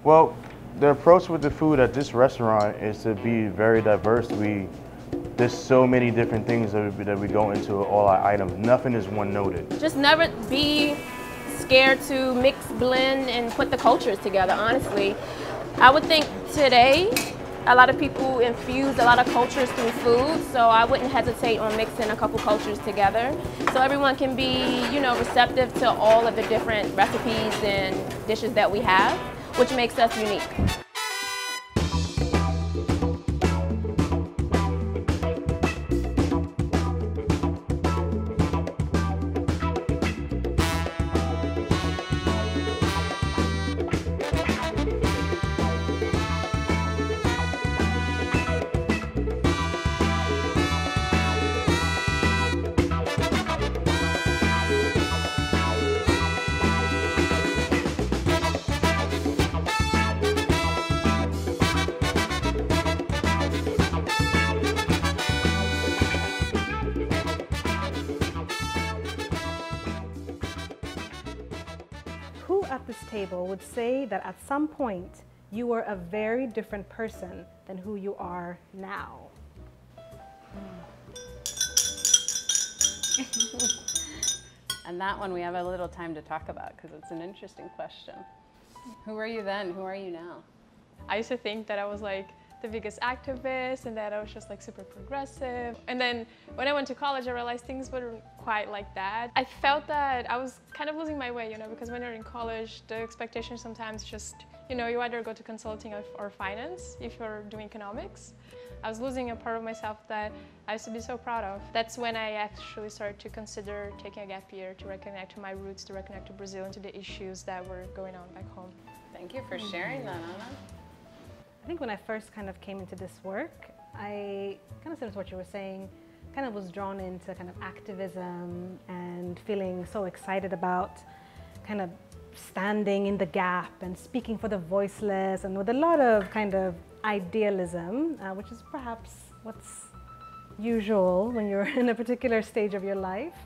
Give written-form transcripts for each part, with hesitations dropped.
Well, the approach with the food at this restaurant is to be very diverse. There's so many different things that we go into all our items. Nothing is one-noted. Just never be scared to mix, blend, and put the cultures together, honestly. I would think today, a lot of people infuse a lot of cultures through food, so I wouldn't hesitate on mixing a couple cultures together. So everyone can be, you know, receptive to all of the different recipes and dishes that we have, which makes us unique. Who at this table would say that at some point you were a very different person than who you are now? And that one we have a little time to talk about because it's an interesting question. Who were you then? Who are you now? I used to think that I was like the biggest activist and that I was just like super progressive. And then when I went to college, I realized things weren't quite like that. I felt that I was kind of losing my way, you know, because when you're in college, the expectation sometimes just, you know, you either go to consulting or finance if you're doing economics. I was losing a part of myself that I used to be so proud of. That's when I actually started to consider taking a gap year to reconnect to my roots, to reconnect to Brazil and to the issues that were going on back home. Thank you for sharing that, Anna. I think when I first kind of came into this work, I kind of similar to what you were saying, kind of was drawn into kind of activism and feeling so excited about kind of standing in the gap and speaking for the voiceless, and with a lot of kind of idealism, which is perhaps what's usual when you're in a particular stage of your life.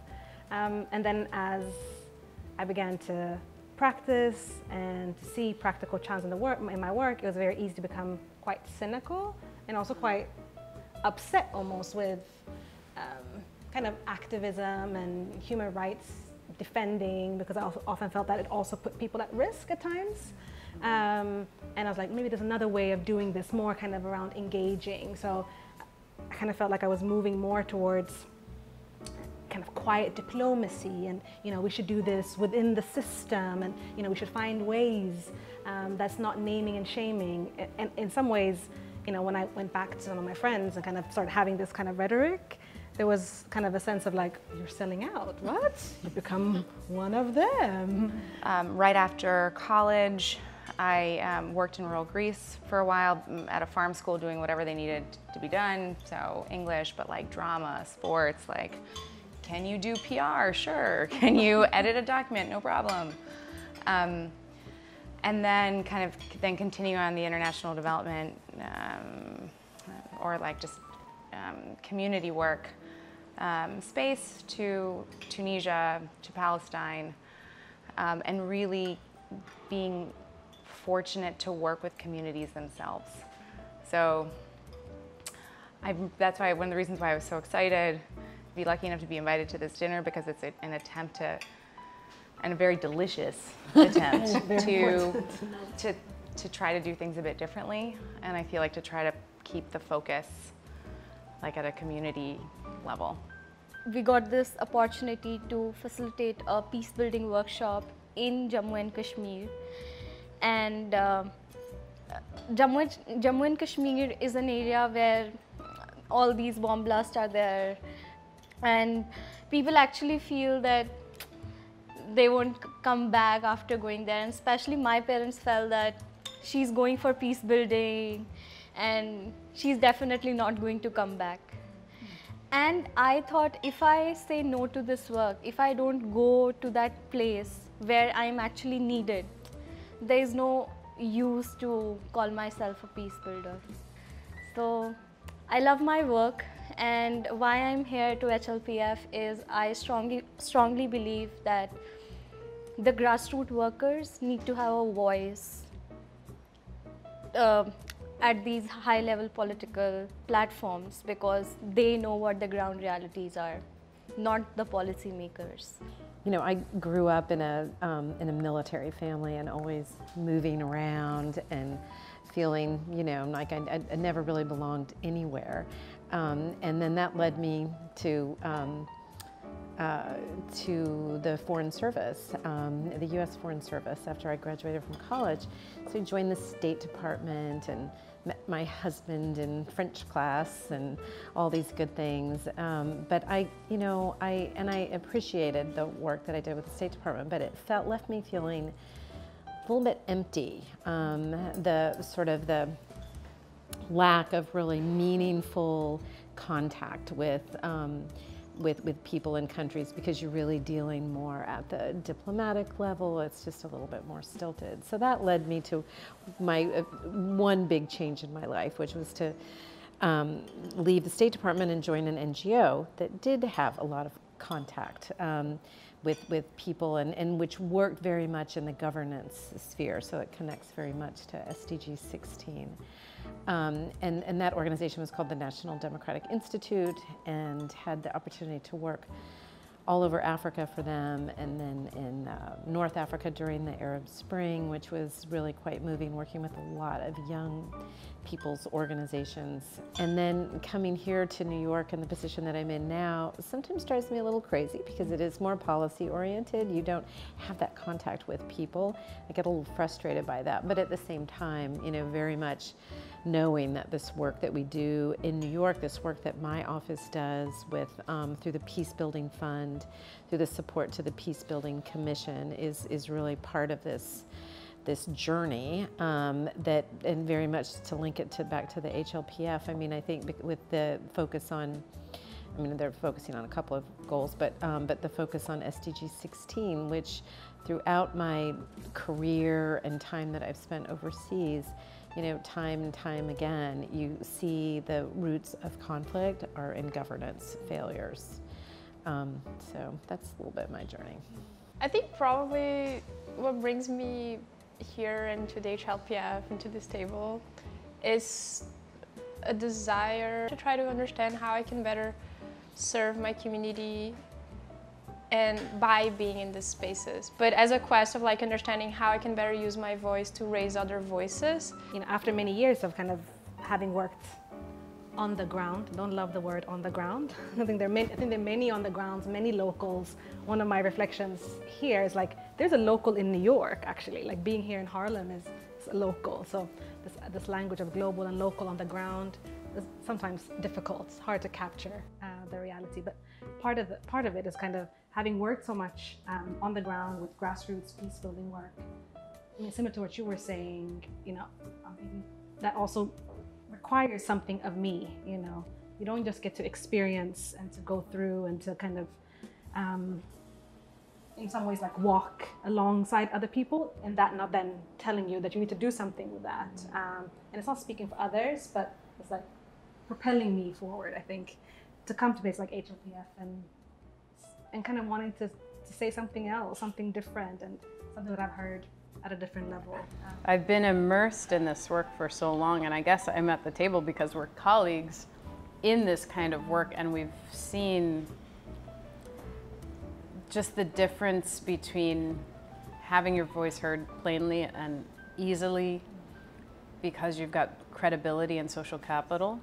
And then as I began to practice and to see practical challenge in my work, it was very easy to become quite cynical and also quite upset almost with kind of activism and human rights defending, because I often felt that it also put people at risk at times. And I was like, maybe there's another way of doing this, more kind of around engaging. So I kind of felt like I was moving more towards kind of quiet diplomacy, and you know, we should do this within the system, and you know, we should find ways that's not naming and shaming. And in some ways, you know, when I went back to some of my friends and kind of started having this kind of rhetoric, there was kind of a sense of like, you're selling out. What? You become one of them. Right after college, I worked in rural Greece for a while at a farm school doing whatever they needed to be done. So English, but like drama, sports, like, can you do PR? Sure. Can you edit a document? No problem. And then kind of continue on the international development or like just community work space to Tunisia, to Palestine, and really being fortunate to work with communities themselves. So that's why one of the reasons why I was so excited to be lucky enough to be invited to this dinner, because it's an attempt to, and a very delicious attempt to try to do things a bit differently. And I feel like to try to keep the focus like at a community level. We got this opportunity to facilitate a peace building workshop in Jammu and Kashmir. And Jammu and Kashmir is an area where all these bomb blasts are there, and people actually feel that they won't come back after going there, and especially my parents felt that she's going for peace building and she's definitely not going to come back. And I thought, if I say no to this work, if I don't go to that place where I'm actually needed, there is no use to call myself a peace builder. So I love my work, and why I'm here to HLPF is I strongly believe that the grassroots workers need to have a voice at these high-level political platforms because they know what the ground realities are, not the policymakers. You know, I grew up in a military family and always moving around and feeling, you know, like I never really belonged anywhere. And then that led me to the Foreign Service, the U.S. Foreign Service after I graduated from college. So I joined the State Department and met my husband in French class and all these good things. But I appreciated the work that I did with the State Department, but it left me feeling a little bit empty. The lack of really meaningful contact with people in countries, because you're really dealing more at the diplomatic level. It's just a little bit more stilted. So that led me to my one big change in my life, which was to leave the State Department and join an NGO that did have a lot of contact with people and which worked very much in the governance sphere. So it connects very much to SDG 16. And that organization was called the National Democratic Institute, and had the opportunity to work all over Africa for them, and then in North Africa during the Arab Spring, which was really quite moving, working with a lot of young people's organizations. And then coming here to New York in the position that I'm in now sometimes drives me a little crazy because it is more policy oriented. You don't have that contact with people. I get a little frustrated by that, but at the same time, you know, very much knowing that this work that we do in New York, this work that my office does with through the Peacebuilding Fund, through the support to the Peacebuilding Commission, is really part of this journey that, and very much to link it back to the HLPF. I mean, I think with the focus on, I mean, they're focusing on a couple of goals, but the focus on SDG 16, which throughout my career and time that I've spent overseas, you know, time and time again, you see the roots of conflict are in governance failures. So that's a little bit of my journey. I think probably what brings me here into the HLPF, into this table, is a desire to try to understand how I can better serve my community and by being in these spaces, but as a quest of like understanding how I can better use my voice to raise other voices. You know, after many years of kind of having worked on the ground, don't love the word on the ground. I think there are many on the grounds, many locals. One of my reflections here is like, there's a local in New York actually, like being here in Harlem is a local. So this language of global and local on the ground is sometimes difficult. It's hard to capture the reality, but part of it is kind of having worked so much on the ground with grassroots peace building work. I mean, similar to what you were saying, you know, that also requires something of me, you know. You don't just get to experience and to go through and to kind of, in some ways, like walk alongside other people, and that not then telling you that you need to do something with that. And it's not speaking for others, but it's like propelling me forward, I think, to come to places like HLPF and kind of wanting to say something else, something different, and something that I've heard at a different level. I've been immersed in this work for so long, and I guess I'm at the table because we're colleagues in this kind of work, and we've seen just the difference between having your voice heard plainly and easily because you've got credibility and social capital,